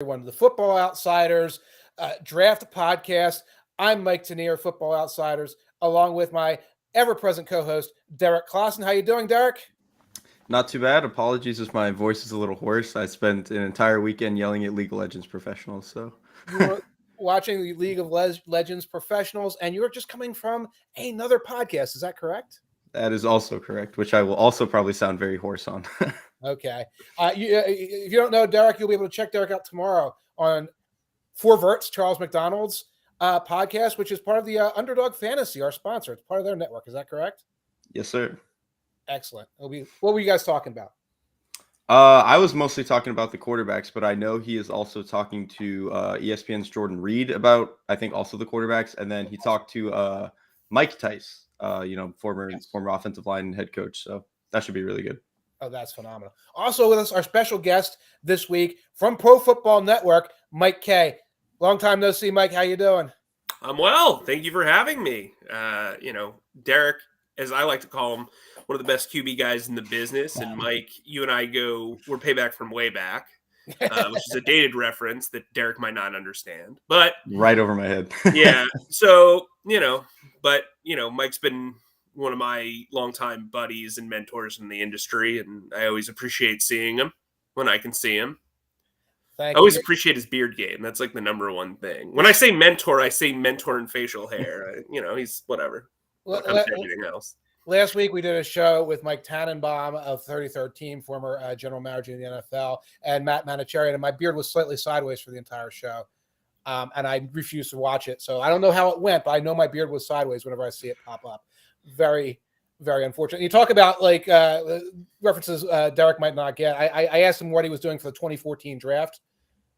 Everyone, the Football Outsiders Draft Podcast. I'm Mike Tanier, Football Outsiders, along with my ever-present co-host, Derrik Klassen. How you doing, Derrik? Not too bad. Apologies if my voice is a little hoarse. I spent an entire weekend yelling at League of Legends professionals. So You were watching the League of Legends Professionals, and you were just coming from another podcast. Is that correct? That is also correct, which I will also probably sound very hoarse on. Okay. If you don't know Derrik, you'll be able to check Derrik out tomorrow on Four Verts, Charles McDonald's podcast, which is part of the Underdog Fantasy, our sponsor. It's part of their network. Is that correct? Yes, sir. Excellent. What were you guys talking about? I was mostly talking about the quarterbacks, but I know he is also talking to ESPN's Jordan Reed about, I think, also the quarterbacks. And then he talked to Mike Tice, former offensive line head coach. So that should be really good. Oh, that's phenomenal. Also with us, our special guest this week from Pro Football Network, Mike Kaye. Long time no see, Mike. How you doing? I'm well. Thank you for having me. Derrik, as I like to call him, one of the best QB guys in the business. And Mike, you and I we're payback from way back, which is a dated reference that Derrik might not understand. But right over my head. Yeah. So, Mike's been one of my longtime buddies and mentors in the industry, and I always appreciate seeing him when I can see him. I always appreciate his beard game. That's like the number one thing. When I say mentor and facial hair. He's whatever. Everything else. Last week we did a show with Mike Tannenbaum of 33rd Team, former general manager in the NFL, and Matt Manicherian, and my beard was slightly sideways for the entire show, and I refused to watch it. So I don't know how it went, but I know my beard was sideways whenever I see it pop up. Very, very unfortunate. You talk about references Derrik might not get. I asked him what he was doing for the 2014 draft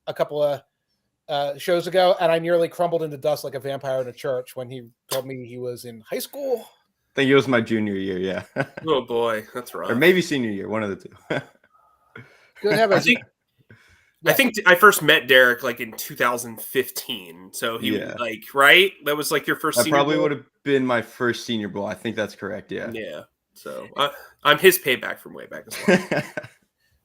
a couple of shows ago, and I nearly crumbled into dust like a vampire in a church when he told me he was in high school. I think it was my junior year, yeah. Oh boy, that's rough. Or maybe senior year, one of the two. Good heavens. I think I first met Derrik like in 2015. So he right? That was like your first That senior probably bowl? would have been my first senior bowl. I think that's correct, yeah. Yeah. So I'm his payback from way back as well.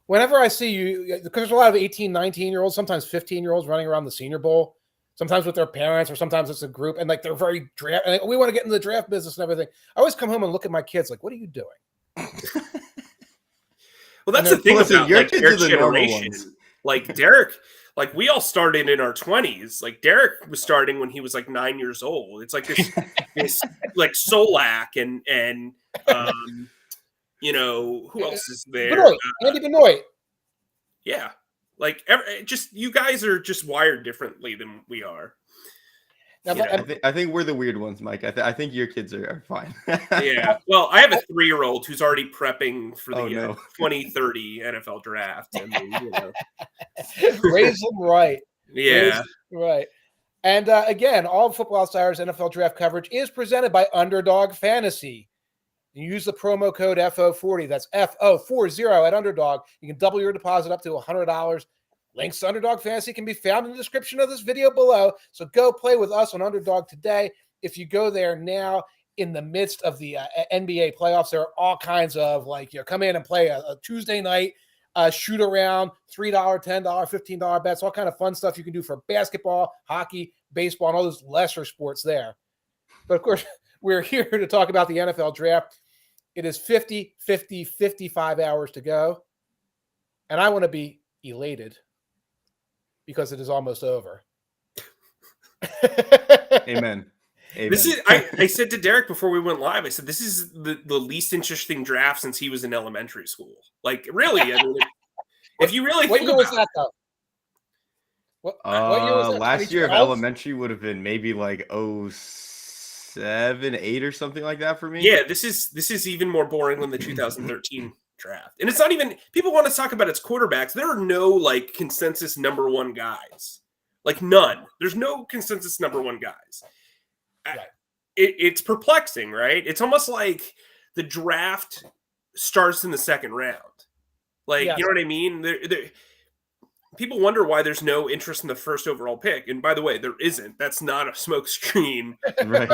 Whenever I see you, because there's a lot of 18, 19-year-olds, sometimes 15-year-olds running around the Senior Bowl, sometimes with their parents, or sometimes it's a group, and they're very draft. And we want to get into the draft business and everything. I always come home and look at my kids like, "What are you doing?" Well, that's the thing about your like kids their are the normal generation. ones. Like Derrik, like we all started in our 20s. Like Derrik was starting when he was like 9 years old. It's like this like Solak and who else is there? Benoit, Andy Benoit. Yeah, like just you guys are just wired differently than we are. Now, I think we're the weird ones, Mike. I think your kids are fine. Yeah. Well, I have a 3-year-old who's already prepping for the 2030 NFL draft. I mean, Raise them right. Yeah. Right. And again, all Football Outsiders NFL draft coverage is presented by Underdog Fantasy. You use the promo code FO40. That's FO40 at Underdog. You can double your deposit up to $100. Links to Underdog Fantasy can be found in the description of this video below. So go play with us on Underdog today. If you go there now in the midst of the NBA playoffs, there are all kinds of come in and play a Tuesday night shoot around, $3, $10, $15 bets, all kind of fun stuff you can do for basketball, hockey, baseball, and all those lesser sports there. But of course, we're here to talk about the NFL draft. It is 55 hours to go. And I want to be elated because it is almost over. Amen. This is I said to Derrik before we went live, I said this is the least interesting draft since he was in elementary school. Like really, I mean, if you really what think year about was that though? What year was that? Last year of elementary would have been maybe like 07, 8 or something like that for me. Yeah, this is even more boring than the 2013 draft. And it's not even people want to talk about its quarterbacks. There are no like consensus number one guys. Like none. There's no consensus number one guys. Right. It's perplexing, right? It's almost like the draft starts in the second round. Like, You know what I mean? People wonder why there's no interest in the first overall pick. And by the way, there isn't. That's not a smoke screen. Right.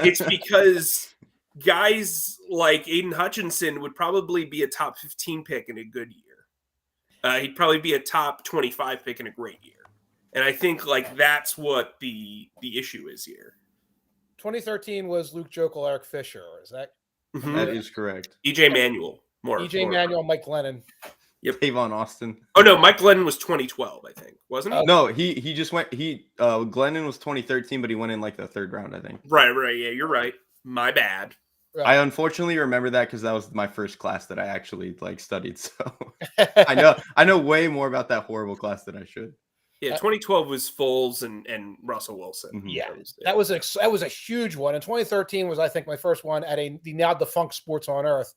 It's because guys like Aiden Hutchinson would probably be a top 15 pick in a good year. He'd probably be a top 25 pick in a great year. And I think like that's what the issue is here. 2013 was Luke Jokel, Eric Fisher. Is that That is correct. EJ Manuel. EJ Manuel, Mike Glennon? Yep. Tavon Austin. Oh no, Mike Glennon was 2012, I think, wasn't he? No, he just went. Glennon was 2013, but he went in like the third round, I think. Right. Yeah, you're right. My bad. Right. I unfortunately remember that because that was my first class that I actually like studied. So I know way more about that horrible class than I should. Yeah, 2012 was Foles and Russell Wilson. Mm-hmm. Yeah, that was a huge one. And 2013 was, I think, my first one at the now defunct Sports on Earth.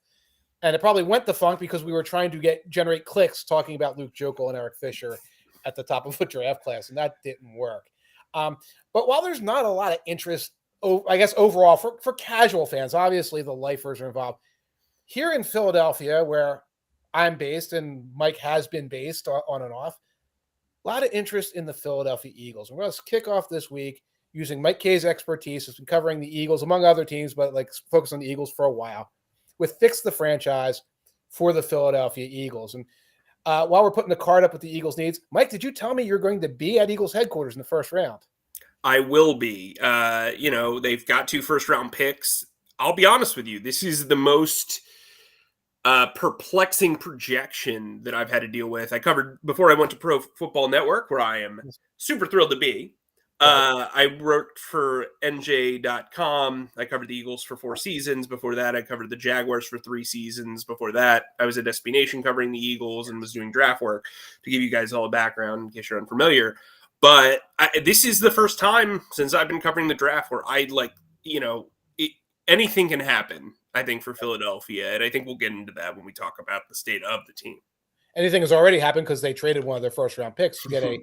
And it probably went defunct because we were trying to generate clicks talking about Luke Jokel and Eric Fisher at the top of a draft class, and that didn't work. But while there's not a lot of interest, I guess, overall for casual fans, obviously the lifers are involved. Here in Philadelphia, where I'm based and Mike has been based on and off, a lot of interest in the Philadelphia Eagles. We're going to kick off this week using Mike Kaye's expertise. He's been covering the Eagles, among other teams, but like focus on the Eagles for a while, with Fix the Franchise for the Philadelphia Eagles. And while we're putting the card up with the Eagles needs, Mike, did you tell me you're going to be at Eagles headquarters in the first round? I will be. They've got 2 first-round picks. I'll be honest with you. This is the most perplexing projection that I've had to deal with. I covered before I went to Pro Football Network, where I am super thrilled to be. I wrote for NJ.com. I covered the Eagles for 4 seasons. Before that, I covered the Jaguars for 3 seasons. Before that, I was at SB Nation covering the Eagles and was doing draft work, to give you guys all a background in case you're unfamiliar. But this is the first time since I've been covering the draft where anything can happen, I think, for Philadelphia. And I think we'll get into that when we talk about the state of the team. Anything has already happened because they traded one of their first-round picks to get a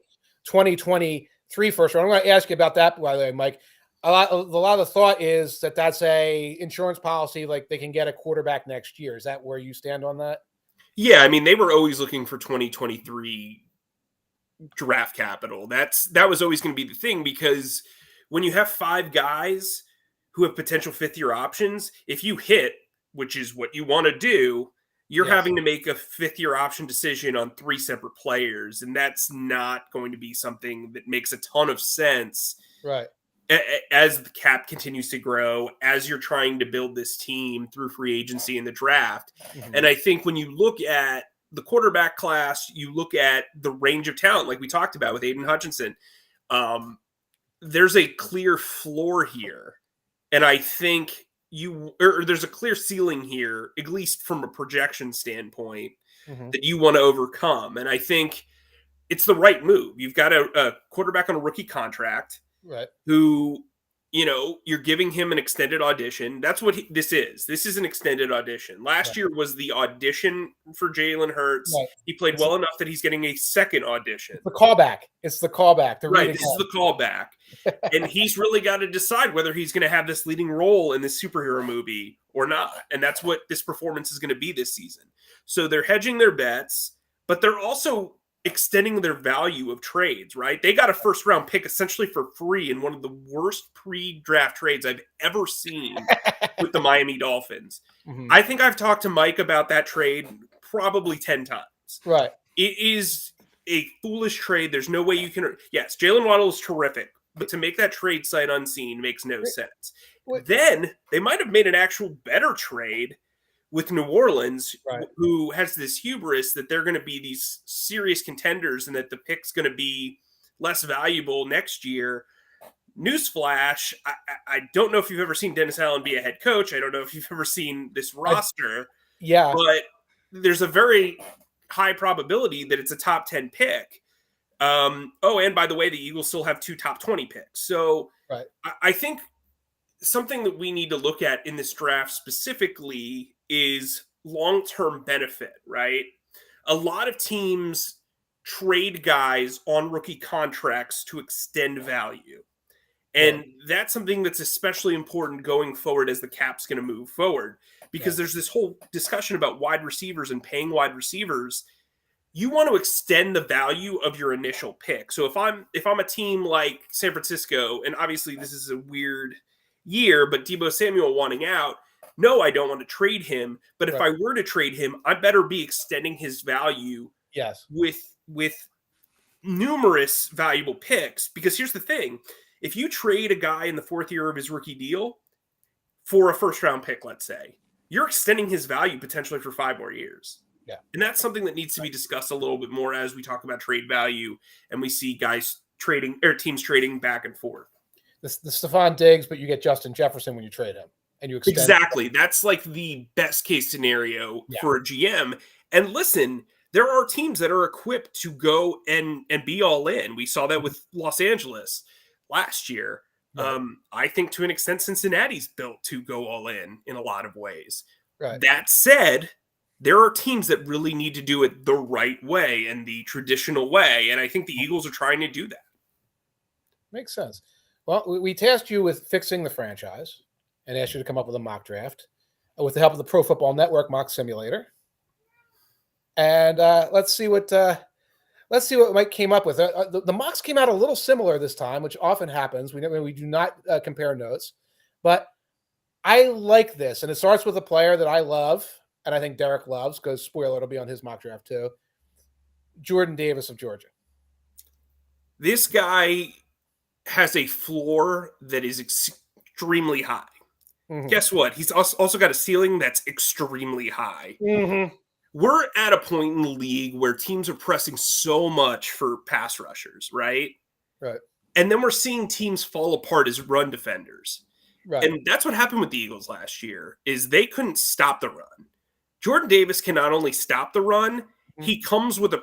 2023 first round. I'm going to ask you about that, by the way, Mike. A lot of the thought is that that's a insurance policy, like they can get a quarterback next year. Is that where you stand on that? Yeah, I mean, they were always looking for 2023 draft capital. That was always going to be the thing, because when you have 5 guys who have potential 5th-year options, if you hit, which is what you want to do, you're having to make a 5th-year option decision on 3 separate players, and that's not going to be something that makes a ton of sense. Right. As the cap continues to grow, as you're trying to build this team through free agency and the draft. Mm-hmm. And I think when you look at the quarterback class, you look at the range of talent, like we talked about with Aiden Hutchinson, there's a clear floor here. And I think there's a clear ceiling here, at least from a projection standpoint, that you want to overcome. And I think it's the right move. You've got a quarterback on a rookie contract, right? Who, you're giving him an extended audition. That's what this is. This is an extended audition. Last year was the audition for Jalen Hurts. Right. He played well enough that he's getting a second audition. It's the callback. Right. This is the callback. And he's really got to decide whether he's going to have this leading role in this superhero movie or not. And that's what this performance is going to be this season. So they're hedging their bets, but they're also extending their value of trades, right? They got a first-round pick essentially for free in one of the worst pre-draft trades I've ever seen with the Miami Dolphins. Mm-hmm. I think I've talked to Mike about that trade probably 10 times. Right. It is a foolish trade. There's no way you can... Yes, Jalen Waddle is terrific, but to make that trade sight unseen makes no sense. Then they might have made an actual better trade with New Orleans, right, who has this hubris that they're going to be these serious contenders and that the pick's going to be less valuable next year. Newsflash, I don't know if you've ever seen Dennis Allen be a head coach. I don't know if you've ever seen this roster. But there's a very high probability that it's a top 10 pick. And by the way, the Eagles still have 2 top 20 picks. So right. I think something that we need to look at in this draft specifically is long-term benefit, right? A lot of teams trade guys on rookie contracts to extend value. And that's something that's especially important going forward as the cap's going to move forward, because there's this whole discussion about wide receivers and paying wide receivers. You want to extend the value of your initial pick. So if I'm a team like San Francisco, and obviously this is a weird year, but Deebo Samuel wanting out, no, I don't want to trade him. But if I were to trade him, I better be extending his value with numerous valuable picks, because here's the thing. If you trade a guy in the 4th year of his rookie deal for a first-round pick, let's say, you're extending his value potentially for 5 more years. Yeah. And that's something that needs to be discussed a little bit more as we talk about trade value and we see guys trading or teams trading back and forth. The Stephon Diggs, but you get Justin Jefferson when you trade him. And you extend Exactly. That's like the best case scenario for a GM. And listen, there are teams that are equipped to go and be all in. We saw that with Los Angeles last year. Right. I think to an extent, Cincinnati's built to go all in a lot of ways. Right. That said, there are teams that really need to do it the right way and the traditional way. And I think the Eagles are trying to do that. Makes sense. Well, we tasked you with fixing the franchise and asked you to come up with a mock draft with the help of the Pro Football Network mock simulator. And let's see what Mike came up with. The mocks came out a little similar this time, which often happens. We do not compare notes, but I like this. And it starts with a player that I love, and I think Derrik loves, because spoiler, it'll be on his mock draft too. Jordan Davis of Georgia. This guy has a floor that is extremely high. Mm-hmm. Guess what? He's also got a ceiling that's extremely high. Mm-hmm. We're at a point in the league where teams are pressing so much for pass rushers, right? Right. And then we're seeing teams fall apart as run defenders. Right. And that's what happened with the Eagles last year, is they couldn't stop the run. Jordan Davis can not only stop the run, he comes with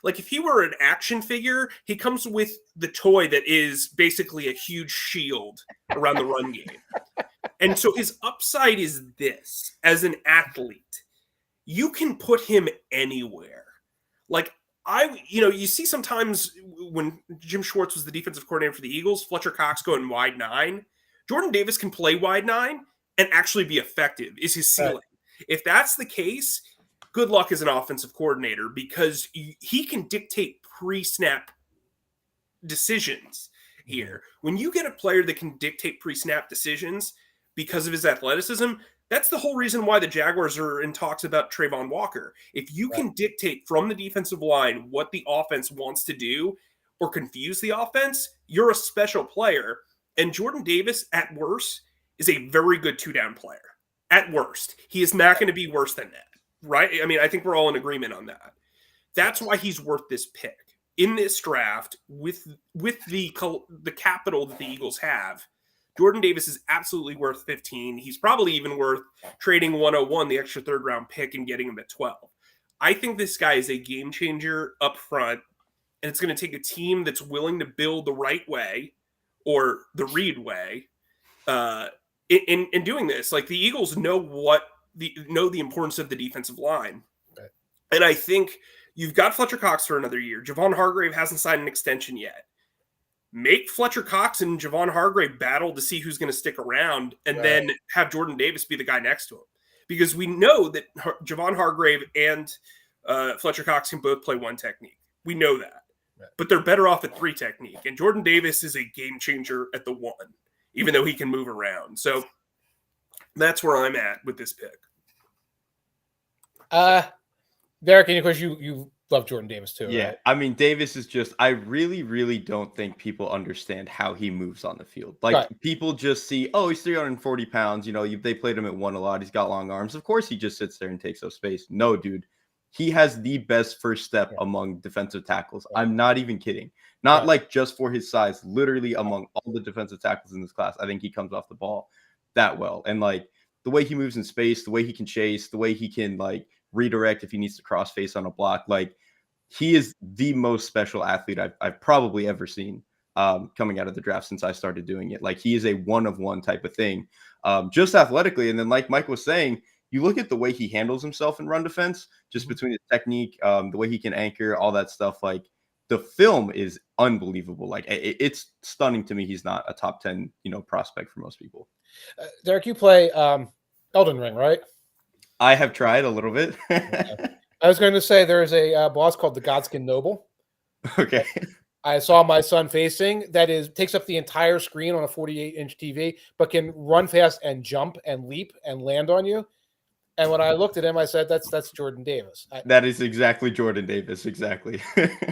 like if he were an action figure, he comes with the toy that is basically a huge shield around the run game. And so his upside is this: as an athlete, you can put him anywhere. Like you see sometimes when Jim Schwartz was the defensive coordinator for the Eagles, Fletcher Cox going wide 9. Jordan Davis can play wide 9 and actually be effective, is his ceiling. Right. If that's the case, good luck as an offensive coordinator, because he can dictate pre-snap decisions here. When you get a player that can dictate pre-snap decisions because of his athleticism, that's the whole reason why the Jaguars are in talks about Trayvon Walker. If you can dictate from the defensive line what the offense wants to do or confuse the offense, you're a special player. And Jordan Davis, at worst, is a very good 2-down player. At worst. He is not going to be worse than that. Right? I mean, I think we're all in agreement on that. That's why he's worth this pick. In this draft, with the capital that the Eagles have, Jordan Davis is absolutely worth 15. He's probably even worth trading 101, the extra 3rd-round pick, and getting him at 12. I think this guy is a game changer up front, and it's going to take a team that's willing to build the right way, or the Reed way, in doing this. Like, the Eagles know the importance of the defensive line. Right. And I think you've got Fletcher Cox for another year. Javon Hargrave hasn't signed an extension yet. Make Fletcher Cox and Javon Hargrave battle to see who's going to stick around, and then have Jordan Davis be the guy next to him. Because we know that Javon Hargrave and Fletcher Cox can both play 1 technique. We know that. Right. But they're better off at 3 technique. And Jordan Davis is a game changer at the 1, even though he can move around. So that's where I'm at with this pick. Derrik, and of course you love Jordan Davis too. Yeah, right? I mean, Davis is just, I really, really don't think people understand how he moves on the field. Like, people just see, oh, he's 340 pounds. They played him at 1 a lot. He's got long arms. Of course, he just sits there and takes up space. No, dude. He has the best first step among defensive tackles. I'm not even kidding. Not like just for his size. Literally among all the defensive tackles in this class, I think he comes off the ball that well. And like the way he moves in space, the way he can chase, the way he can like redirect if he needs to cross face on a block, like he is the most special athlete I've probably ever seen coming out of the draft since I started doing it. Like, he is a 1-of-1 type of thing, just athletically. And then, like Mike was saying, you look at the way he handles himself in run defense, just between his technique, the way he can anchor, all that stuff. Like, the film is unbelievable. Like, it's stunning to me. He's not a top 10, prospect for most people. Derrik, you play Elden Ring, right? I have tried a little bit. I was going to say there's a boss called the Godskin Noble. Okay. I saw my son facing that takes up the entire screen on a 48-inch TV, but can run fast and jump and leap and land on you. And when I looked at him, I said, that's Jordan Davis. That is exactly Jordan Davis. Exactly.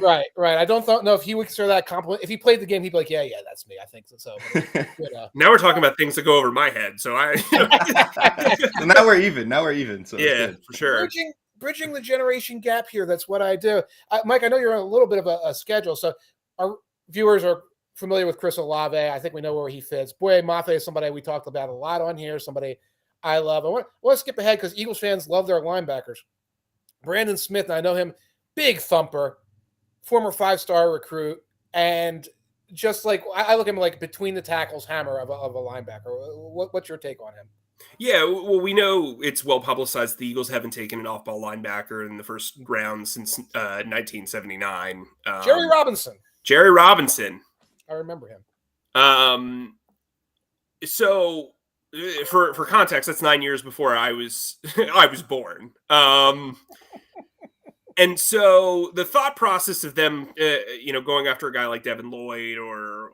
Right. I don't know if he would consider that compliment. If he played the game, he'd be like, yeah, that's me. I think so. But, now we're talking about things that go over my head. So so now we're even. So yeah, for sure. Bridging the generation gap here. That's what I do. Mike, I know you're on a little bit of a schedule. So our viewers are familiar with Chris Olave. I think we know where he fits. Boye Mafe is somebody we talked about a lot on here. Somebody I love. I want to skip ahead because Eagles fans love their linebackers. Brandon Smith, I know him, big thumper, former 5-star recruit, and just like I look at him like between the tackles hammer of a linebacker. What's your take on him? Yeah, well, we know it's well publicized the Eagles haven't taken an off-ball linebacker in the first round since 1979. Jerry Robinson. I remember him. So for context, that's 9 years before I was born. And so the thought process of them, going after a guy like Devin Lloyd or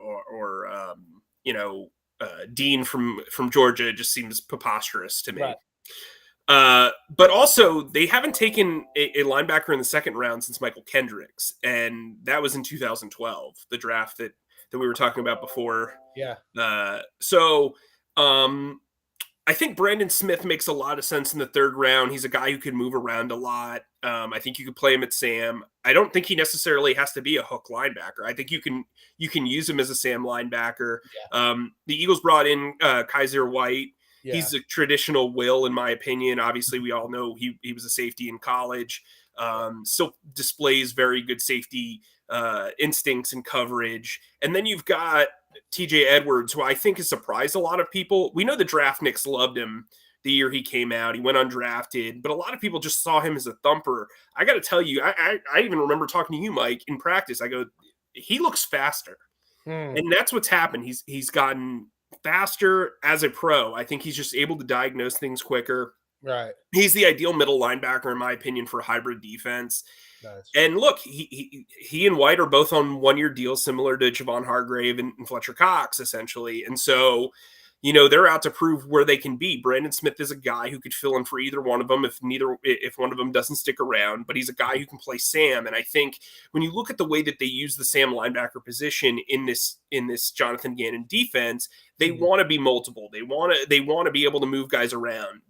Dean from Georgia just seems preposterous to me. Right. But also they haven't taken a linebacker in the second round since Michael Kendricks, and that was in 2012, the draft that we were talking about before. Yeah. I think Brandon Smith makes a lot of sense in the third round. He's a guy who can move around a lot. I think you could play him at Sam. I don't think he necessarily has to be a hook linebacker. I think you can use him as a Sam linebacker. Yeah. The Eagles brought in Kaiser White. Yeah. He's a traditional will, in my opinion. Obviously, we all know he was a safety in college. Still displays very good safety instincts and coverage. And then you've got TJ Edwards, who I think has surprised a lot of people. We know the draftniks loved him the year he came out. He went undrafted, but a lot of people just saw him as a thumper. I got to tell you, I even remember talking to you, Mike, in practice. I go, he looks faster. And that's what's happened. He's gotten faster as a pro. I think he's just able to diagnose things quicker. Right. He's the ideal middle linebacker, in my opinion, for a hybrid defense. Nice. And look, he and White are both on one-year deals, similar to Javon Hargrave and Fletcher Cox, essentially. And so, they're out to prove where they can be. Brandon Smith is a guy who could fill in for either one of them if one of them doesn't stick around, but he's a guy who can play Sam. And I think when you look at the way that they use the Sam linebacker position in this Jonathan Gannon defense, they want to be multiple. They want to be able to move guys around.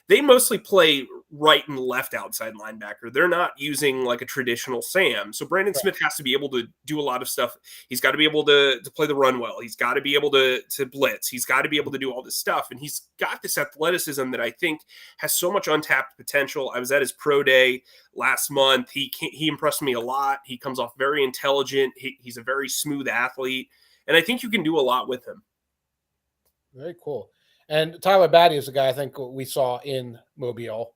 They mostly play right and left outside linebacker. They're not using like a traditional Sam. So Brandon Smith has to be able to do a lot of stuff. He's got to be able to play the run well. He's got to be able to blitz. He's got to be able to do all this stuff. And he's got this athleticism that I think has so much untapped potential. I was at his pro day last month. He impressed me a lot. He comes off very intelligent. He's a very smooth athlete. And I think you can do a lot with him. Very cool. And Tyler Batty is a guy I think we saw in Mobile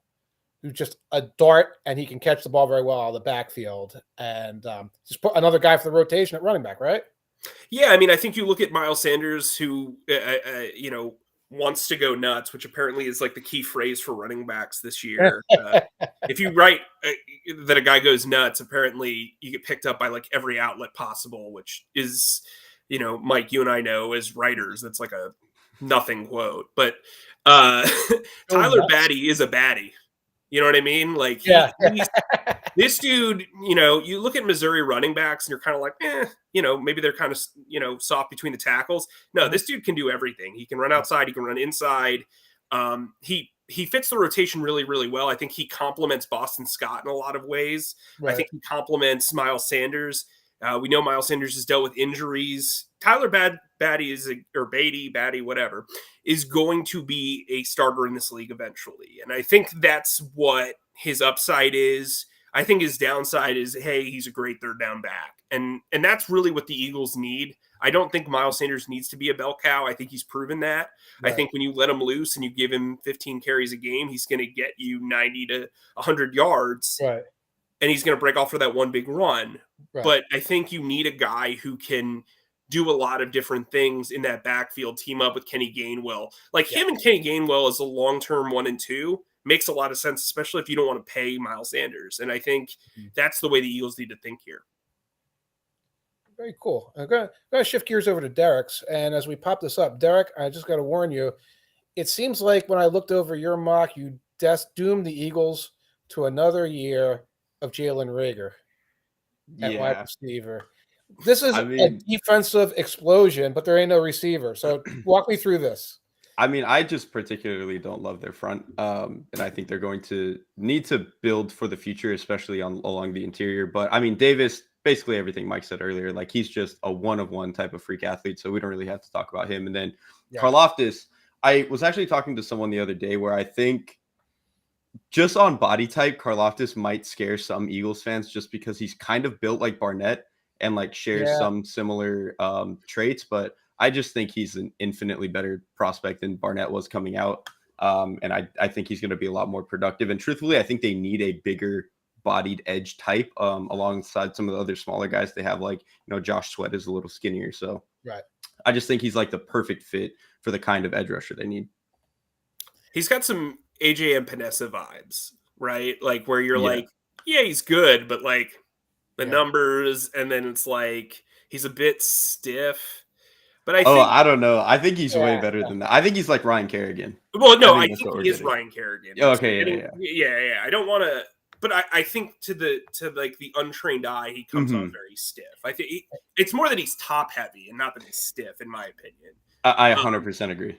who's just a dart, and he can catch the ball very well out of the backfield. And just put another guy for the rotation at running back, right? Yeah, I mean, I think you look at Miles Sanders, who, wants to go nuts, which apparently is like the key phrase for running backs this year. If you write that a guy goes nuts, apparently you get picked up by like every outlet possible, which is, Mike, you and I know as writers, that's like a nothing quote, but Tyler Batty is a baddie. You know what I mean? Like, this dude, you look at Missouri running backs and you're kind of like, maybe they're kind of, soft between the tackles. No, this dude can do everything. He can run outside. He can run inside. He fits the rotation really, really well. I think he complements Boston Scott in a lot of ways. Right. I think he complements Miles Sanders. We know Miles Sanders has dealt with injuries. Tyler Batty Batty, whatever, is going to be a starter in this league eventually. And I think that's what his upside is. I think his downside is, hey, he's a great third down back. And that's really what the Eagles need. I don't think Miles Sanders needs to be a bell cow. I think he's proven that. Right. I think when you let him loose and you give him 15 carries a game, he's going to get you 90 to 100 yards. Right. And he's going to break off for that one big run. Right. But I think you need a guy who can do a lot of different things in that backfield, team up with Kenny Gainwell. Like him and Kenny Gainwell as a long-term 1 and 2 makes a lot of sense, especially if you don't want to pay Miles Sanders. And I think that's the way the Eagles need to think here. Very cool. I'm going to shift gears over to Derrick's. And as we pop this up, Derrick, I just got to warn you, it seems like when I looked over your mock, you doomed the Eagles to another year of Jalen Reagor at wide receiver. This is a defensive explosion, but there ain't no receiver. So walk me through this. I mean, I just particularly don't love their front, and I think they're going to need to build for the future, especially along the interior. But I mean, Davis, basically everything Mike said earlier, like he's just a one-of-one type of freak athlete, so we don't really have to talk about him. And then Karlaftis, I was actually talking to someone the other day where I think just on body type, Karlaftis might scare some Eagles fans just because he's kind of built like Barnett and like shares some similar traits, but I just think he's an infinitely better prospect than Barnett was coming out. And I think he's going to be a lot more productive. And truthfully, I think they need a bigger bodied edge type alongside some of the other smaller guys they have. Like, Josh Sweat is a little skinnier. So I just think he's like the perfect fit for the kind of edge rusher they need. He's got some AJ and Panessa vibes, right? Like where you're like, yeah, he's good, but like the numbers, and then it's like he's a bit stiff. But I don't know. I think he's way better than that. I think he's like Ryan Kerrigan. Well, no, I think he is Ryan Kerrigan. Okay, yeah. I don't want to, but I think to the untrained eye, he comes off very stiff. I think it's more that he's top heavy and not that he's stiff, in my opinion. I 100% agree.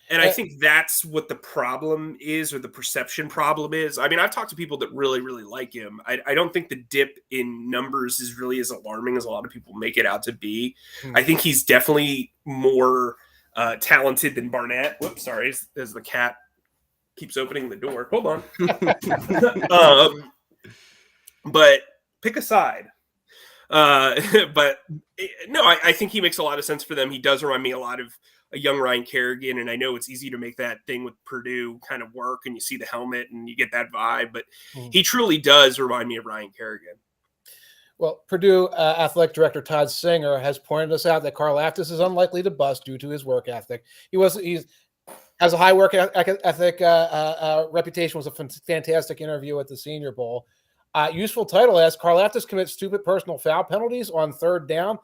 And I think that's what the problem is, or the perception problem is. I mean, I've talked to people that really, really like him. I don't think the dip in numbers is really as alarming as a lot of people make it out to be. I think he's definitely more talented than Barnett. Whoops, sorry, as the cat keeps opening the door. Hold on. But pick a side. But no, I think he makes a lot of sense for them. He does remind me a lot of a young Ryan Kerrigan, and I know it's easy to make that thing with Purdue kind of work, and you see the helmet and you get that vibe, but he truly does remind me of Ryan Kerrigan. Well, Purdue athletic director Todd Singer has pointed us out that Karlaftis is unlikely to bust due to his work ethic. He has a high work ethic reputation. Was a fantastic interview at the Senior Bowl. Useful title as Karlaftis commits stupid personal foul penalties on third down.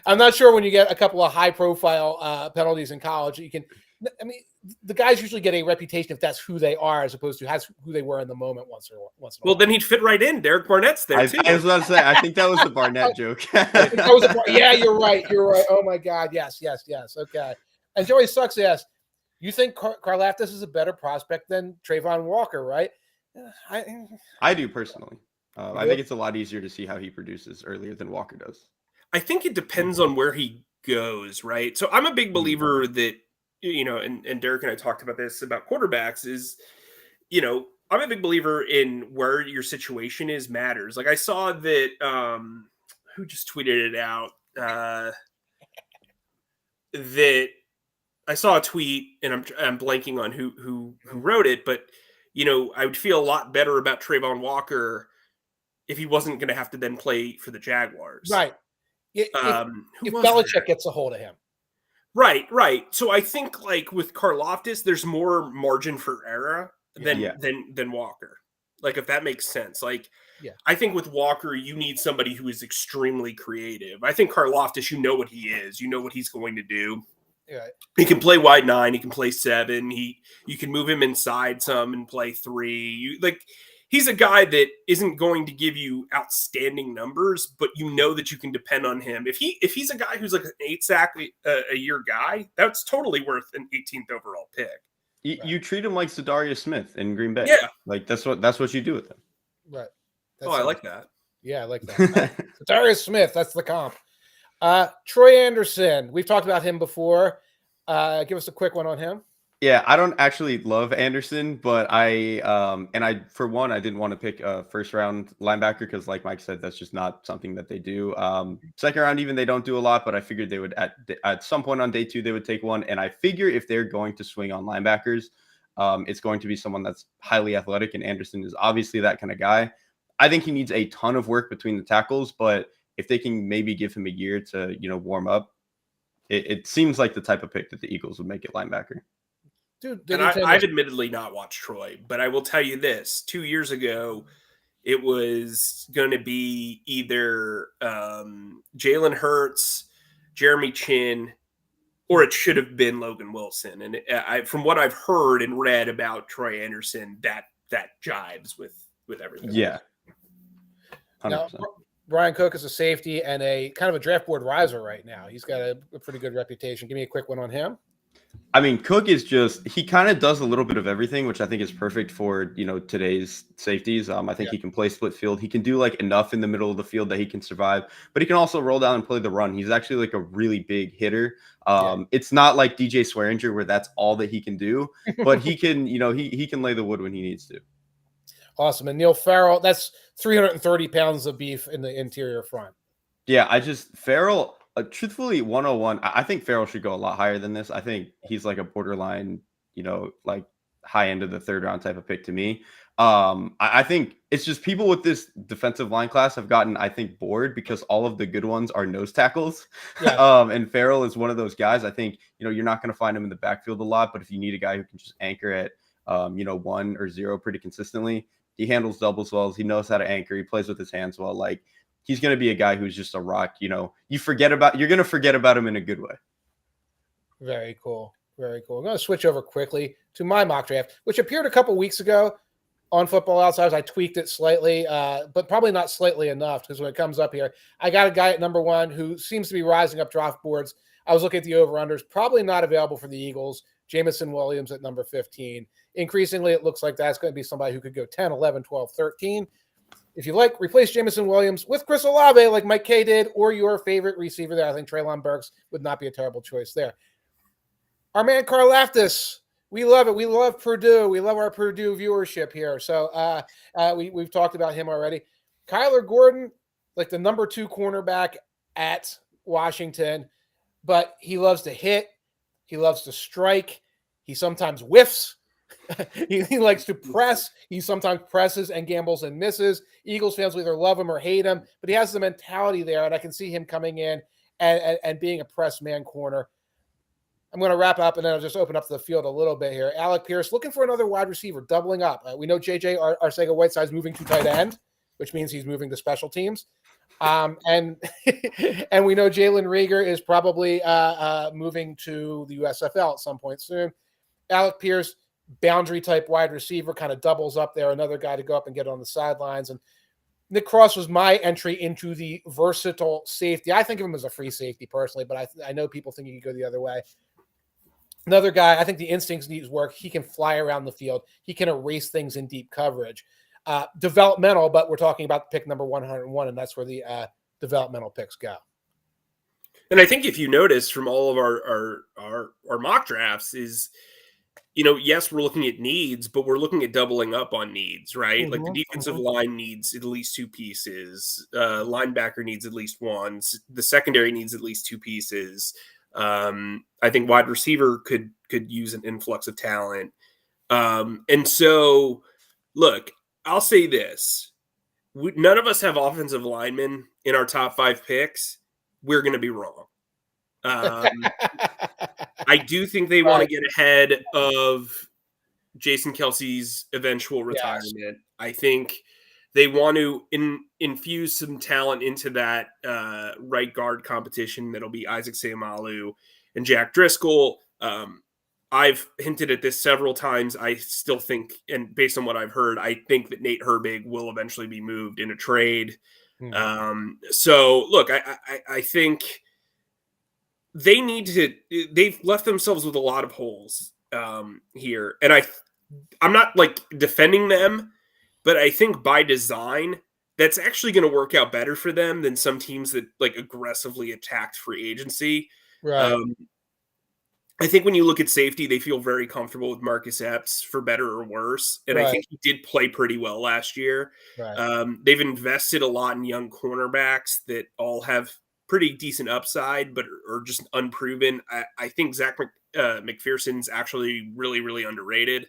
I'm not sure when you get a couple of high profile penalties in college, the guys usually get a reputation if that's who they are, as opposed to who they were in the moment once in a while. Well, then he'd fit right in. Derek Barnett's there too. I was about to say, I think that was the Barnett joke. Yeah, you're right. Oh my God. Yes. Okay. And Joey Sucks asked, you think Karlaftis is a better prospect than Trayvon Walker, right? I do personally. I think it's a lot easier to see how he produces earlier than Walker does. I think it depends on where he goes, right? So I'm a big believer that, and Derek and I talked about this about quarterbacks is, I'm a big believer in where your situation is matters. Like I saw that, who just tweeted it out, that I saw a tweet, and I'm blanking on who wrote it, but I would feel a lot better about Trayvon Walker if he wasn't going to have to then play for the Jaguars. Right. If Belichick gets a hold of him. Right. So I think like with Karlaftis, there's more margin for error than Walker. Like if that makes sense. Like I think with Walker, you need somebody who is extremely creative. I think Karlaftis, you know what he is. You know what he's going to do. Yeah. He can play wide 9. He can play 7. You can move him inside some and play 3. He's a guy that isn't going to give you outstanding numbers, but you know that you can depend on him. If he's a guy who's like an 8 sack a year guy, that's totally worth an 18th overall pick. You treat him like Zadarius Smith in Green Bay. Yeah, like that's what you do with him. Right. I like that. Yeah, I like that. Zadarius Smith, that's the comp. Troy Anderson, we've talked about him before. Give us a quick one on him. Yeah, I don't actually love Anderson, but I for one, I didn't want to pick a first round linebacker because, like Mike said, that's just not something that they do. Second round, even they don't do a lot, but I figured they would at some point on day 2 they would take one. And I figure if they're going to swing on linebackers, it's going to be someone that's highly athletic, and Anderson is obviously that kind of guy. I think he needs a ton of work between the tackles, but if they can maybe give him a year to warm up, it seems like the type of pick that the Eagles would make at linebacker. Dude, and I've admittedly not watched Troy, but I will tell you this: 2 years ago, it was going to be either Jalen Hurts, Jeremy Chin, or it should have been Logan Wilson. And from what I've heard and read about Troy Anderson, that jives with everything. Yeah. 100%. Now, Brian Cook is a safety and a kind of a draft board riser right now. He's got a pretty good reputation. Give me a quick one on him. I mean, Cook is he kind of does a little bit of everything, which I think is perfect for, today's safeties. I think he can play split field. He can do like enough in the middle of the field that he can survive, but he can also roll down and play the run. He's actually like a really big hitter. It's not like DJ Swearinger where that's all that he can do, but he can, he can lay the wood when he needs to. Awesome. And Neil Farrell, that's 330 pounds of beef in the interior front. Yeah, Farrell, truthfully, 101. I think Farrell should go a lot higher than this. I think he's like a borderline, like high end of the third round type of pick to me. I think it's just people with this defensive line class have gotten, I think, bored because all of the good ones are nose tackles. Yeah. And Farrell is one of those guys. I think, you're not going to find him in the backfield a lot, but if you need a guy who can just anchor at, 1 or 0 pretty consistently, he handles doubles well. He knows how to anchor. He plays with his hands well. Like, he's going to be a guy who's just a rock. You're going to forget about him in a good way. Very cool. Very cool. I'm going to switch over quickly to my mock draft, which appeared a couple weeks ago on Football Outsiders. I tweaked it slightly, but probably not slightly enough, because when it comes up here, I got a guy at number 1 who seems to be rising up draft boards. I was looking at the over-unders, probably not available for the Eagles. Jamison Williams at number 15. Increasingly, it looks like that's going to be somebody who could go 10, 11, 12, 13. If you like, replace Jamison Williams with Chris Olave like Mike Kaye did, or your favorite receiver there. I think Treylon Burks would not be a terrible choice there. Our man Karlaftis, we love it. We love Purdue. We love our Purdue viewership here. So we've talked about him already. Kyler Gordon, like the number 2 cornerback at Washington, but he loves to hit. He loves to strike. He sometimes whiffs. he likes to press. He sometimes presses and gambles and misses. Eagles fans will either love him or hate him, but he has the mentality there, and I can see him coming in and being a press man corner. I'm going to wrap up, and then I'll just open up the field a little bit here. Alec Pierce looking for another wide receiver, doubling up. We know J.J. Arcega-Whiteside's moving to tight end, which means he's moving to special teams. And we know Jalen Reagor is probably moving to the USFL at some point soon. Alec Pierce, boundary type wide receiver, kind of doubles up there, another guy to go up and get on the sidelines. And Nick Cross was my entry into the versatile safety. I think of him as a free safety personally, but I know people think he could go the other way. Another guy, I think the instincts needs work. He can fly around the field. He can erase things in deep coverage. Developmental, but we're talking about pick number 101, and that's where the developmental picks go. And I think if you notice from all of our mock drafts is, yes, we're looking at needs, but we're looking at doubling up on needs, right? Like the defensive line needs at least 2 pieces. Linebacker needs at least 1. The secondary needs at least 2 pieces. I think wide receiver could use an influx of talent. And so, look, I'll say this. None of us have offensive linemen in our top 5 picks. We're going to be wrong. I do think they want to get ahead of Jason Kelsey's eventual retirement. Yes. I think they want to infuse some talent into that right guard competition. That'll be Isaac Seumalo and Jack Driscoll. I've hinted at this several times. I still think, and based on what I've heard, I think that Nate Herbig will eventually be moved in a trade. So, look, I think they've left themselves with a lot of holes here. And I'm not like defending them, but I think by design, that's actually going to work out better for them than some teams that like aggressively attacked free agency. Right. I think when you look at safety, they feel very comfortable with Marcus Epps for better or worse. And I think he did play pretty well last year. Right. They've invested a lot in young cornerbacks that all have pretty decent upside, but are just unproven. I think Zach McPherson's actually really, really underrated.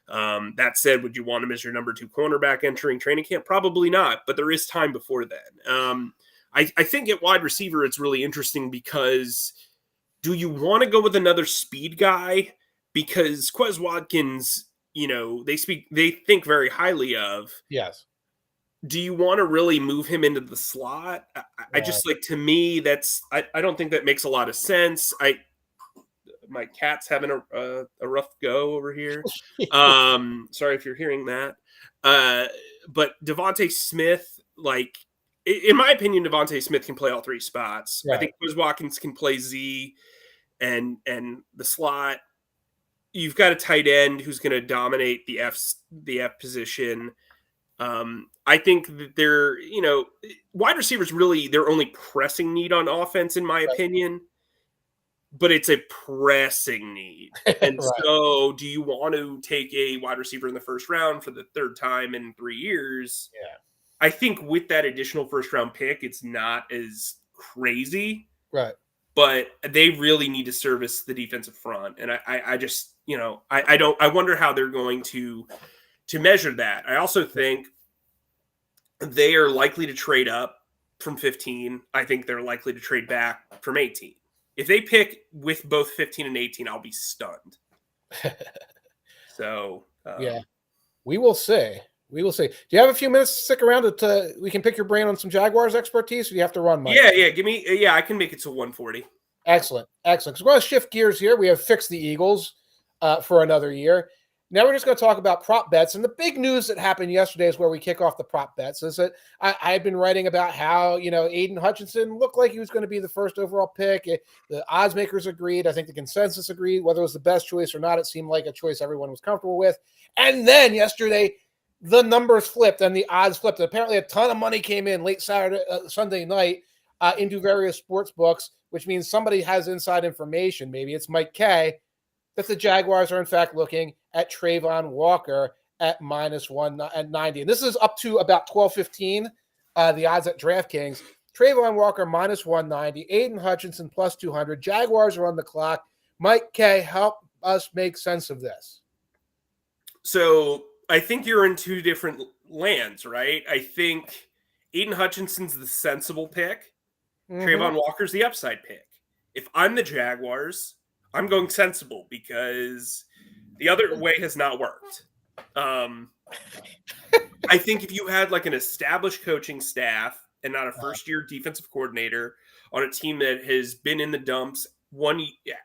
That said, would you want him as your number 2 cornerback entering training camp? Probably not, but there is time before then. I think at wide receiver, it's really interesting because do you want to go with another speed guy? Because Quez Watkins, they think very highly of. Yes. Do you want to really move him into the slot? I just to me, I don't think that makes a lot of sense. My cat's having a rough go over here. Sorry if you're hearing that. But Devontae Smith, like, in my opinion, Devontae Smith can play all three spots. Right. I think Quez Watkins can play Z and the slot. You've got a tight end who's going to dominate the F position. I think that they're, wide receivers really their only pressing need on offense, in my opinion. But it's a pressing need. And Right. so do you want to take a wide receiver in the first round for the third time in 3 years? Yeah. I think with that additional first round pick, it's not as crazy. Right. But they really need to service the defensive front. And I just, I wonder how they're going to measure that. I also think they are likely to trade up from 15. I think they're likely to trade back from 18. If they pick with both 15 and 18, I'll be stunned. So, yeah, we will see. We will see. Do you have a few minutes to stick around we can pick your brain on some Jaguars expertise, or do you have to run, Mike? Yeah. I can make it to 140. Excellent. So we're going to shift gears here. We have fixed the Eagles for another year. Now we're just going to talk about prop bets. And the big news that happened yesterday is where we kick off the prop bets is that I've been writing about how, Aiden Hutchinson looked like he was going to be the first overall pick. The odds makers agreed. I think the consensus agreed. Whether it was the best choice or not, it seemed like a choice everyone was comfortable with. And then yesterday, the numbers flipped and the odds flipped. And apparently a ton of money came in late Sunday night into various sports books, which means somebody has inside information. Maybe it's Mike Kaye, that the Jaguars are in fact looking at Trayvon Walker at -190. And this is up to about 12:15, the odds at DraftKings. Trayvon Walker -190, Aiden Hutchinson +200. Jaguars are on the clock. Mike Kaye, help us make sense of this. So I think you're in two different lands, right? I think Aiden Hutchinson's the sensible pick. Mm-hmm. Trayvon Walker's the upside pick. If I'm the Jaguars, I'm going sensible because the other way has not worked. I think if you had like an established coaching staff and not a first-year defensive coordinator on a team that has been in the dumps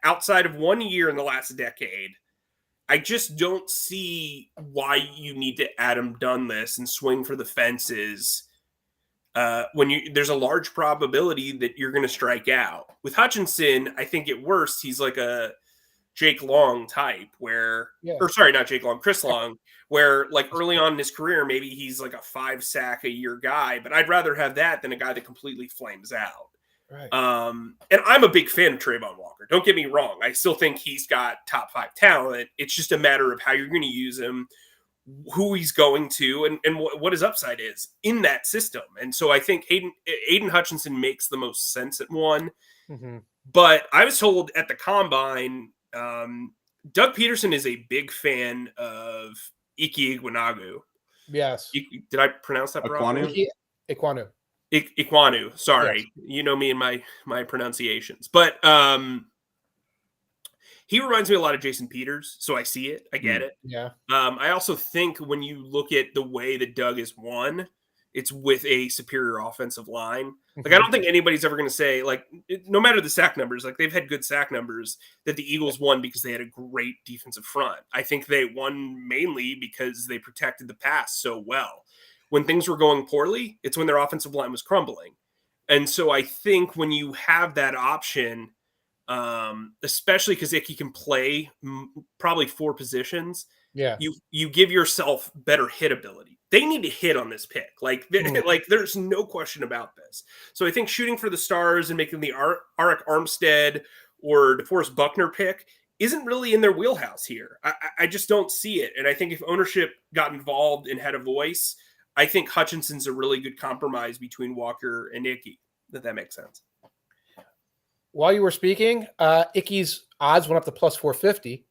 outside of 1 year in the last decade, I just don't see why you need to Adam Dunn this and swing for the fences when there's a large probability that you're going to strike out. With Hutchinson, I think at worst he's like a Jake Long type Chris Long, where like early on in his career, maybe he's like a 5 sack a year guy, but I'd rather have that than a guy that completely flames out. Right. And I'm a big fan of Trayvon Walker. Don't get me wrong. I still think he's got top 5 talent. It's just a matter of how you're going to use him, who he's going to, and what his upside is in that system. And so I think Aiden Hutchinson makes the most sense at 1. Mm-hmm. But I was told at the Combine, Doug Peterson is a big fan of Ike Ekwonu. Yes. Did I pronounce that properly? Ekwonu. Ekwonu. Sorry. Yes. You know me and my pronunciations. But he reminds me a lot of Jason Peters, so I see it. I get it. Yeah. I also think when you look at the way that Doug has won, it's with a superior offensive line. Like, I don't think anybody's ever going to say, like, no matter the sack numbers, like, they've had good sack numbers, that the Eagles won because they had a great defensive front. I think they won mainly because they protected the pass so well. When things were going poorly, it's when their offensive line was crumbling. And so I think when you have that option, especially because Icky can play probably 4 positions, you give yourself better hit ability. They need to hit on this pick. Like there's no question about this. So I think shooting for the stars and making the Arik Armstead or DeForest Buckner pick isn't really in their wheelhouse here. I just don't see it. And I think if ownership got involved and had a voice, I think Hutchinson's a really good compromise between Walker and Icky. That makes sense. While you were speaking, Icky's odds went up to +450.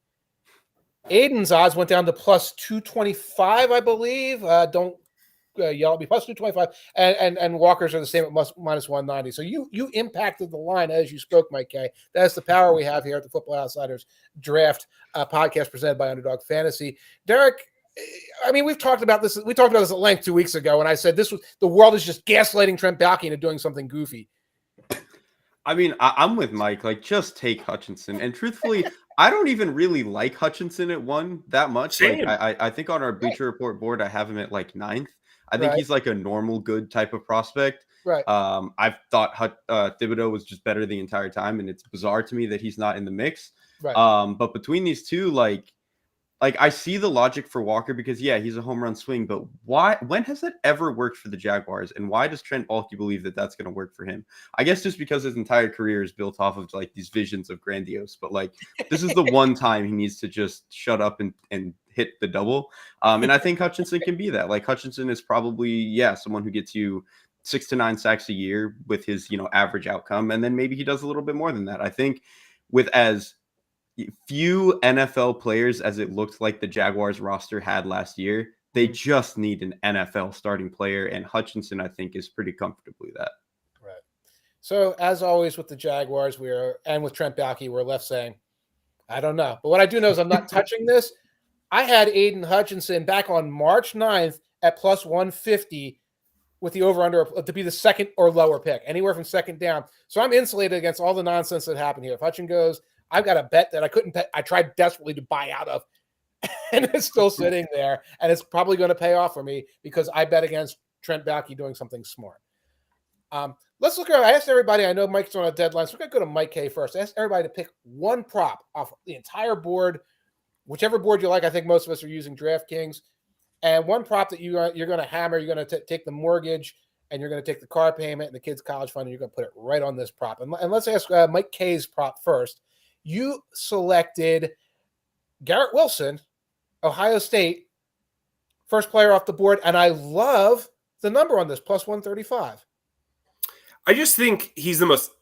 Aiden's odds went down to +225, I believe. Don't yell at me. +225, and Walker's are the same at -190. So you impacted the line as you spoke, Mike Kaye. That's the power we have here at the Football Outsiders Draft podcast presented by Underdog Fantasy. Derrik, I mean, we've talked about this. We talked about this at length 2 weeks ago, and I said the world is just gaslighting Trent Baalke into doing something goofy. I mean, I'm with Mike. Like, just take Hutchinson. And truthfully, I don't even really like Hutchinson at 1 that much. Same. Like I think on our Bleacher Report board, I have him at like 9th. I think Right. he's like a normal good type of prospect. Right. I've thought Thibodeau was just better the entire time, and it's bizarre to me that he's not in the mix. Right. But between these two, like I see the logic for Walker because he's a home run swing, but when has that ever worked for the Jaguars? And why does Trent Baalke believe that that's going to work for him? I guess just because his entire career is built off of like these visions of grandiose, but like this is the one time he needs to just shut up and hit the double. And I think Hutchinson can be that. Like Hutchinson is probably, someone who gets you 6 to 9 sacks a year with his, average outcome. And then maybe he does a little bit more than that. I think with as few NFL players as it looked like the Jaguars roster had last year, they just need an NFL starting player, and Hutchinson, I think, is pretty comfortably that. Right. So, as always with the Jaguars, and with Trent Baalke, we're left saying, I don't know. But what I do know is I'm not touching this. I had Aiden Hutchinson back on March 9th at plus 150 with the over-under to be the second or lower pick, anywhere from second down. So I'm insulated against all the nonsense that happened here. If Hutchinson goes, I've got a bet that I couldn't bet. I tried desperately to buy out of, and it's still sitting there, and it's probably going to pay off for me because I bet against Trent Baalke doing something smart. Let's look around. I asked everybody. I know Mike's on a deadline, so we're going to go to Mike Kaye first. I asked everybody to pick one prop off the entire board, whichever board you like. I think most of us are using DraftKings, and one prop that you're going to hammer. You're going to take the mortgage, and you're going to take the car payment and the kids' college fund, and you're going to put it right on this prop. And let's ask Mike Kaye's prop first. You selected Garrett Wilson, Ohio State, first player off the board, and I love the number on this, plus 135. I just think he's the most.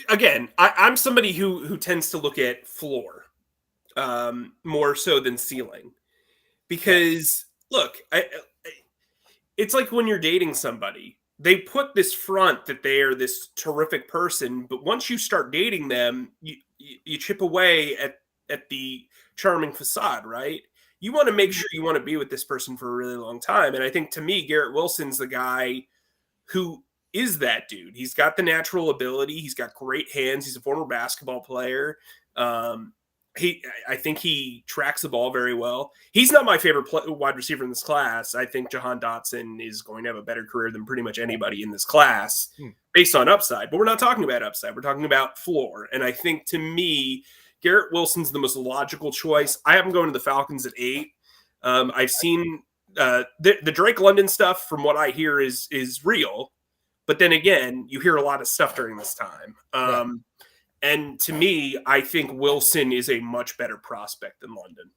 Again, I'm somebody who tends to look at floor more so than ceiling, because look, it's like when you're dating somebody. They put this front that they are this terrific person, but once you start dating them, you chip away at the charming facade, right? You want to make sure you want to be with this person for a really long time. And I think to me, Garrett Wilson's the guy who is that dude. He's got the natural ability. He's got great hands. He's a former basketball player. I think he tracks the ball very well. He's not my favorite wide receiver in this class. I think Jahan Dotson is going to have a better career than pretty much anybody in this class based on upside. But we're not talking about upside. We're talking about floor. And I think, to me, Garrett Wilson's the most logical choice. I have him going to the Falcons at 8. I've seen the Drake London stuff, from what I hear, is real. But then again, you hear a lot of stuff during this time. And to me, I think Wilson is a much better prospect than London.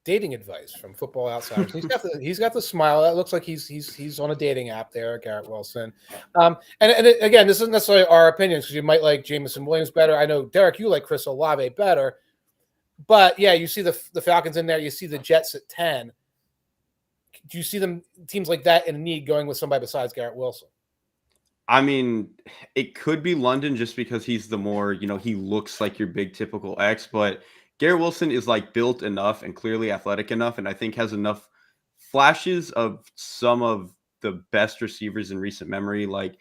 Dating advice from Football Outsiders. He's got the smile. It looks like he's on a dating app there, Garrett Wilson. And again, this isn't necessarily our opinions, because you might like Jameson Williams better. I know, Derek, you like Chris Olave better. But yeah, you see the Falcons in there. You see the Jets at 10. Do you see teams like that in need going with somebody besides Garrett Wilson? I mean, it could be London just because he's the more, he looks like your big typical X, but Garrett Wilson is like built enough and clearly athletic enough, and I think has enough flashes of some of the best receivers in recent memory. Like,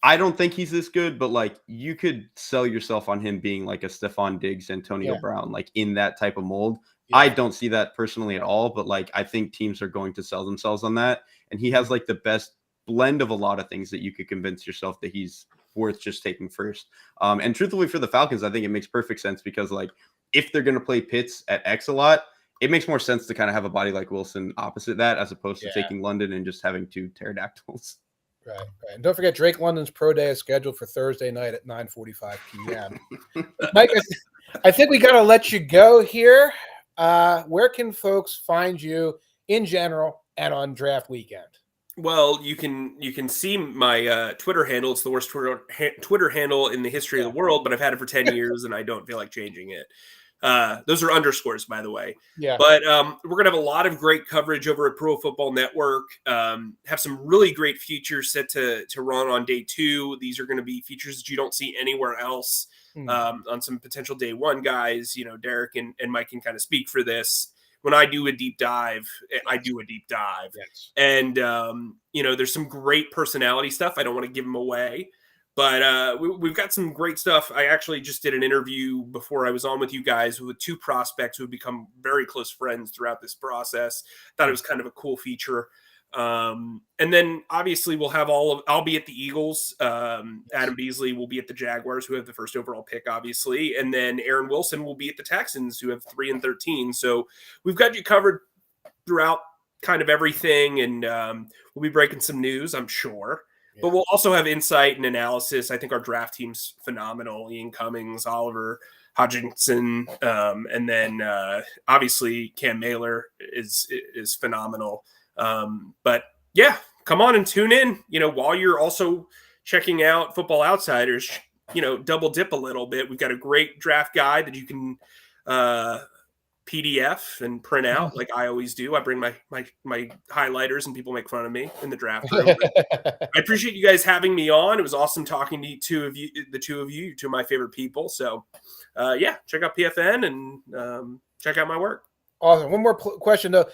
I don't think he's this good, but like you could sell yourself on him being like a Stephon Diggs, Antonio Brown, like in that type of mold. Yeah. I don't see that personally at all, but like I think teams are going to sell themselves on that. And he has like the best blend of a lot of things that you could convince yourself that he's worth just taking first. And truthfully, for the Falcons, I think it makes perfect sense, because like if they're going to play Pitts at X a lot, it makes more sense to kind of have a body like Wilson opposite that, as opposed to taking London and just having 2 pterodactyls. Right. And don't forget, Drake London's pro day is scheduled for Thursday night at 9:45 p.m. Mike, I think we got to let you go here. Where can folks find you in general and on draft weekend? Well, you can see my Twitter handle. It's the worst Twitter handle in the history of the world, but I've had it for 10 years and I don't feel like changing it. Those are underscores, by the way. Yeah. But we're going to have a lot of great coverage over at Pro Football Network. Have some really great features set to run on day 2. These are going to be features that you don't see anywhere else on some potential day 1 guys. Derek and Mike can kind of speak for this. When I do a deep dive, I do a deep dive. Yes. And, there's some great personality stuff. I don't want to give them away. But we've got some great stuff. I actually just did an interview before I was on with you guys with 2 prospects who have become very close friends throughout this process. Thought it was kind of a cool feature. And then obviously I'll be at the Eagles. Adam Beasley will be at the Jaguars, who have the first overall pick, obviously. And then Aaron Wilson will be at the Texans, who have 3 and 13. So we've got you covered throughout kind of everything. And we'll be breaking some news, I'm sure. Yeah. But we'll also have insight and analysis. I think our draft team's phenomenal. Ian Cummings, Oliver Hutchinson, and then obviously Cam Mailer is phenomenal. But yeah, come on and tune in, while you're also checking out Football Outsiders, double dip a little bit. We've got a great draft guide that you can PDF and print out like I always do. I bring my highlighters and people make fun of me in the draft room. I appreciate you guys having me on. It was awesome talking to the two of you, two of my favorite people. So yeah, check out PFN and check out my work. Awesome. One more question though.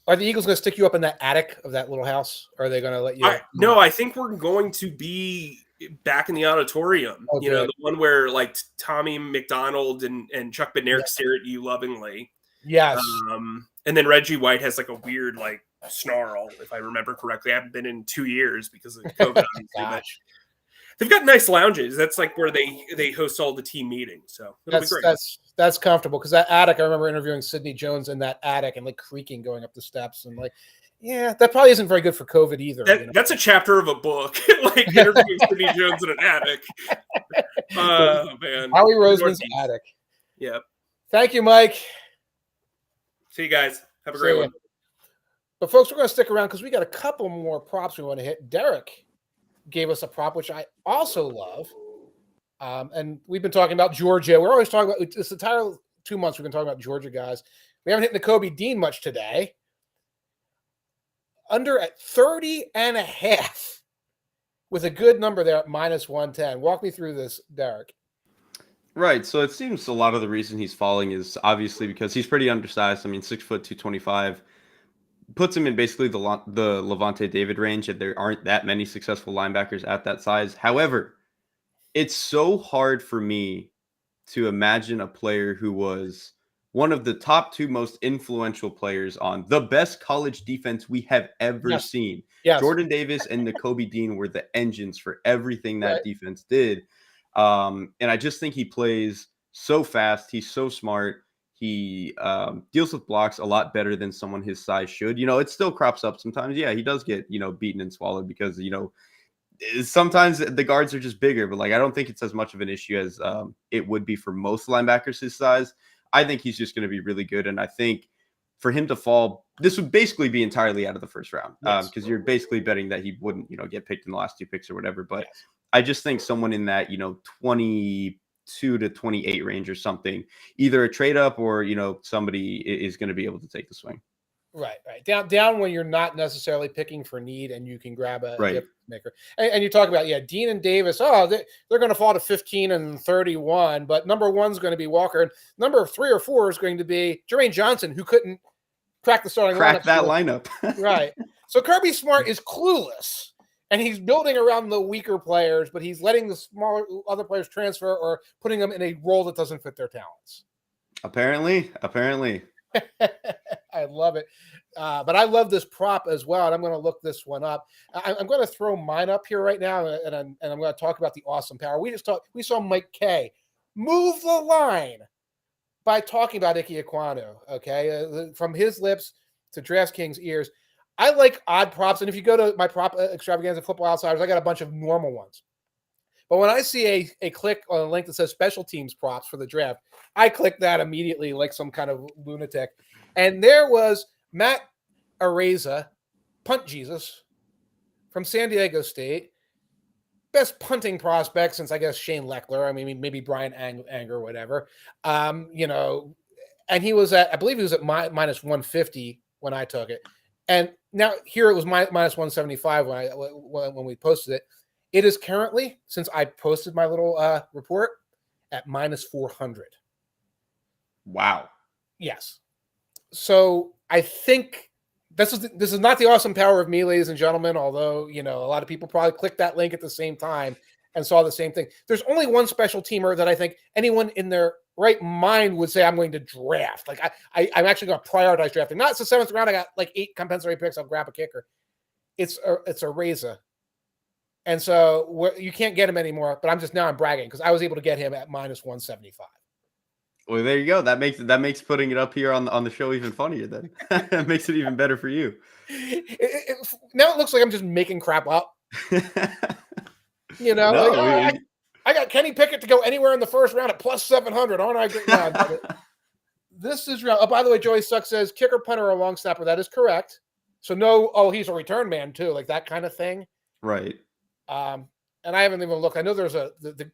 Are the Eagles going to stick you up in that attic of that little house? Or are they going to let you? No, I think we're going to be back in the auditorium. Okay. The one where like Tommy McDonald and Chuck Bednarik stare at you lovingly. Yes. And then Reggie White has like a weird like snarl, if I remember correctly. I haven't been in 2 years because of COVID. But they've got nice lounges. That's like where they host all the team meetings. So it'll be great. That's comfortable because that attic, I remember interviewing Sidney Jones in that attic and like creaking going up the steps and like, yeah, that probably isn't very good for COVID either. That's a chapter of a book, like interviewing Sidney Jones in an attic. Oh, man. Howie Roseman's attic. Yep. Thank you, Mike. See you guys. Have a great one. But folks, we're going to stick around because we got a couple more props we want to hit. Derrik gave us a prop, which I also love. And we've been talking about Georgia. We're always talking about this entire 2 months. We've been talking about Georgia guys. We haven't hit Nakobe Dean much today. Under at 30.5 with a good number there at -110. Walk me through this, Derrik. Right. So it seems a lot of the reason he's falling is obviously because he's pretty undersized. I mean, 6 foot 225 puts him in basically the Levante David range, and there aren't that many successful linebackers at that size. However, it's so hard for me to imagine a player who was one of the top 2 most influential players on the best college defense we have ever seen. Yes. Jordan Davis and Nakobe Dean were the engines for everything that defense did. And I just think he plays so fast. He's so smart. He deals with blocks a lot better than someone his size should. It still crops up sometimes. Yeah, he does get, beaten and swallowed because, sometimes the guards are just bigger, but like I don't think it's as much of an issue as it would be for most linebackers his size. I think he's just going to be really good, and I think for him to fall, this would basically be entirely out of the first round because you're basically betting that he wouldn't, get picked in the last 2 picks or whatever. But I just think someone in that 22 to 28 range or something, either a trade up or somebody is going to be able to take the swing. Right. Down when you're not necessarily picking for need and you can grab a difference maker. And you talk about, Dean and Davis, they're going to fall to 15 and 31, but number 1's going to be Walker. And number 3 or 4 is going to be Jermaine Johnson, who couldn't crack the starting lineup. Lineup. Right. So Kirby Smart is clueless, and he's building around the weaker players, but he's letting the smaller other players transfer or putting them in a role that doesn't fit their talents. Apparently. I love it. But I love this prop as well. And I'm going to look this one up. I'm going to throw mine up here right now. And I'm going to talk about the awesome power. We saw Mike Kaye move the line by talking about Ike Ekwonu. Okay. From his lips to DraftKings ears. I like odd props. And if you go to my prop extravaganza Football Outsiders, I got a bunch of normal ones. But when I see a click on a link that says special teams props for the draft, I click that immediately like some kind of lunatic. And there was Matt Araiza, punt Jesus, from San Diego State. Best punting prospect since, I guess, Shane Leckler. I mean, maybe Brian Anger, whatever. And he was at, I believe he was at minus 150 when I took it. And now here it was minus 175 when we posted it. It is currently, since I posted my little report, at minus 400. Wow. Yes. So I think this is not the awesome power of me, ladies and gentlemen, although, a lot of people probably clicked that link at the same time. and saw the same thing. There's only one special teamer that I think anyone in their right mind would say I'm going to draft. Like I'm actually going to prioritize drafting. Not it's the 7th round. I got like 8 compensatory picks. I'll grab a kicker. It's a Reza. And so you can't get him anymore, but I'm bragging because I was able to get him at -175. Well, there you go. That makes putting it up here on the show even funnier then. It makes it even better for you. Now it looks like I'm just making crap up. You know, No, like, I got Kenny Pickett to go anywhere in the first round at +700. Aren't I great? No, this is real. Oh, by the way, Joey Suck says kicker, punter, or long snapper. That is correct. So no, he's a return man too, like that kind of thing. Right. And I haven't even looked. I know there's the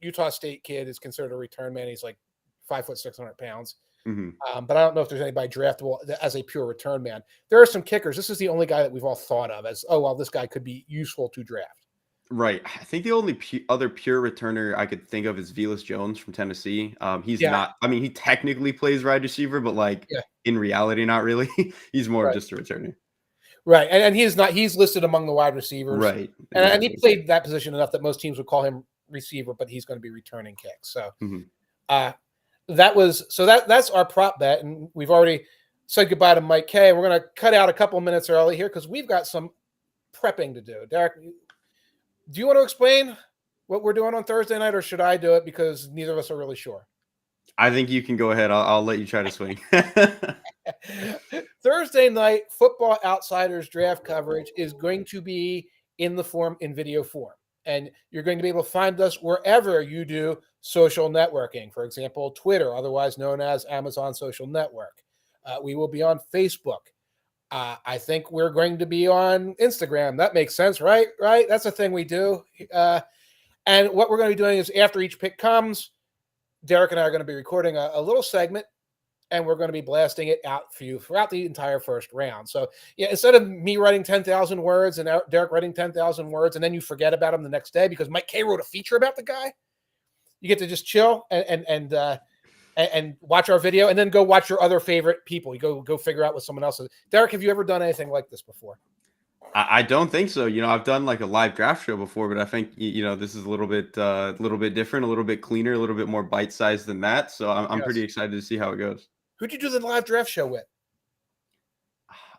Utah State kid is considered a return man. He's like 5 foot 600 pounds. Mm-hmm. But I don't know if there's anybody draftable as a pure return man. There are some kickers. This is the only guy that we've all thought of as, this guy could be useful to draft. Right. I think the only other pure returner I could think of is Velus Jones from Tennessee. He's not, I mean, he technically plays wide receiver, but in reality, not really. He's more of just a returner. Right. And he's listed among the wide receivers. Right. Exactly. And he played that position enough that most teams would call him receiver, but he's going to be returning kicks. So that's our prop bet. And we've already said goodbye to Mike Kaye. We're going to cut out a couple minutes early here because we've got some prepping to do. Derrik, do you want to explain what we're doing on Thursday night, or should I do it because neither of us are really sure? I think you can go ahead. I'll let you try to swing. Thursday night football outsiders draft coverage is going to be in video form. And you're going to be able to find us wherever you do social networking. For example, Twitter, otherwise known as Amazon Social Network. We will be on Facebook. I think we're going to be on Instagram. That makes sense, right? Right? That's a thing we do. And what we're going to be doing is after each pick comes, Derrik and I are going to be recording a little segment, and we're going to be blasting it out for you throughout the entire first round. So, instead of me writing 10,000 words and Derrik writing 10,000 words, and then you forget about him the next day because Mike Kaye wrote a feature about the guy, you get to just chill and watch our video, and then go watch your other favorite people. You go figure out what someone else is. Derrik, have you ever done anything like this before? I don't think so. I've done like a live draft show before, but I think this is a little bit different, a little bit cleaner, a little bit more bite sized than that. So I'm pretty excited to see how it goes. Who'd you do the live draft show with?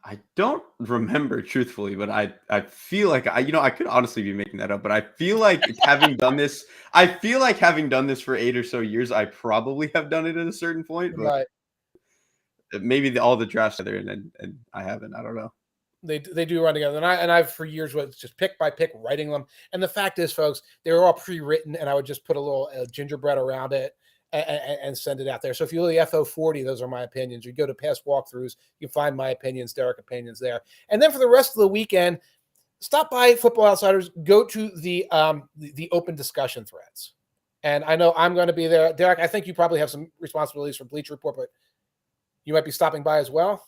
I don't remember truthfully, but I feel like I could honestly be making that up, but I feel like having done this for 8 or so years, I probably have done it at a certain point, but right. Maybe all the drafts are there and I haven't. I don't know. They do run together, and I've for years was just pick by pick writing them. And the fact is, folks, they were all pre-written, and I would just put a little gingerbread around it and send it out there. So if you look at the FO40, those are my opinions. You go to past walkthroughs, you find my opinions, Derrik opinions there. And then for the rest of the weekend, stop by Football Outsiders. Go to the open discussion threads, and I know I'm going to be there. Derrik, I think you probably have some responsibilities for Bleacher Report, but you might be stopping by as well.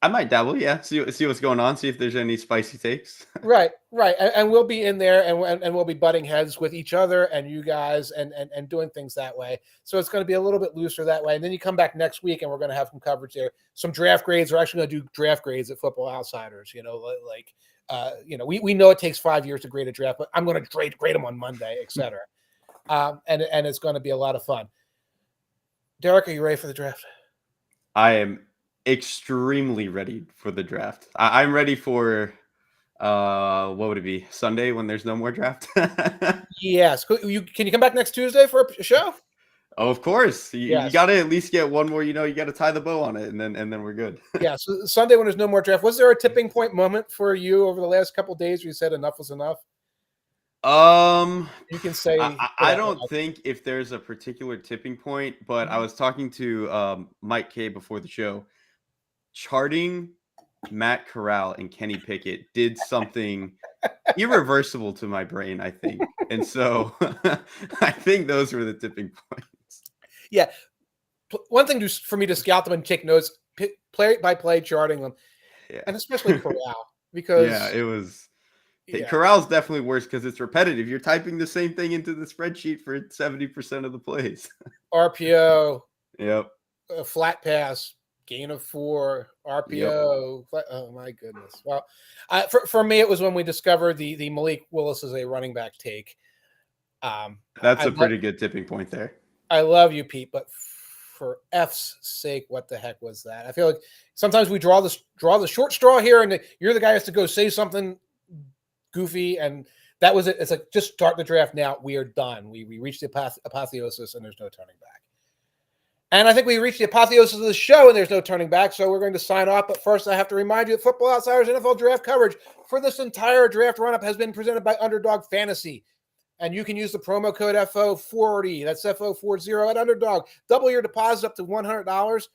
I might dabble, yeah. See what's going on. See if there's any spicy takes. Right. And we'll be in there, and we'll be butting heads with each other and you guys, and doing things that way. So it's going to be a little bit looser that way. And then you come back next week, and we're going to have some coverage there. Some draft grades. We're actually going to do draft grades at Football Outsiders. We know it takes 5 years to grade a draft, but I'm going to grade them on Monday, etc. And it's going to be a lot of fun. Derrik, are you ready for the draft? I am extremely ready for the draft. I'm ready for what would it be, Sunday when there's no more draft? Yes. Can you come back next Tuesday for a show? Oh, of course. You got to at least get one more. You got to tie the bow on it, and then we're good. Yeah. So Sunday when there's no more draft, was there a tipping point moment for you over the last couple of days where you said enough was enough? You can say I don't think if there's a particular tipping point, but I was talking to Mike Kaye before the show. Charting Matt Corral and Kenny Pickett did something irreversible to my brain, I think. And so I think those were the tipping points. Yeah. One thing for me to scout them and take notes, play by play charting them, and especially Corral, because it was. Corral's definitely worse because it's repetitive. You're typing the same thing into the spreadsheet for 70% of the plays. RPO. Yep. Flat pass. Gain of 4, RPO. Yep. Oh my goodness! Well, for me, it was when we discovered the Malik Willis as a running back take. That's a pretty good tipping point there. I love you, Pete, but for F's sake, what the heck was that? I feel like sometimes we draw the short straw here, and you're the guy who has to go say something goofy, and that was it. It's like, just start the draft now. We are done. We reached the apotheosis, and there's no turning back. And I think we reached the apotheosis of the show, and there's no turning back. So we're going to sign off. But first, I have to remind you that Football Outsiders NFL draft coverage for this entire draft run-up has been presented by Underdog Fantasy. And you can use the promo code FO40. That's FO40 at Underdog. Double your deposit up to $100.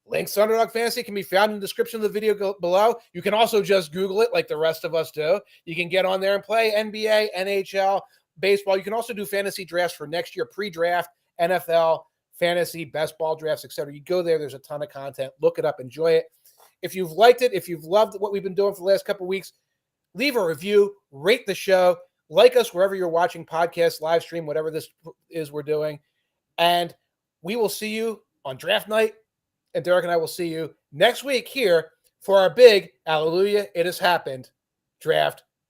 Links to Underdog Fantasy can be found in the description of the video below. You can also just Google it like the rest of us do. You can get on there and play NBA, NHL, baseball. You can also do fantasy drafts for next year, pre-draft, NFL, fantasy, best ball drafts, etc. You go there. There's a ton of content. Look it up. Enjoy it. If you've liked it, if you've loved what we've been doing for the last couple of weeks, leave a review, rate the show, like us wherever you're watching podcasts, live stream, whatever this is we're doing. And we will see you on draft night. And Derrik and I will see you next week here for our big Hallelujah, It Has Happened draft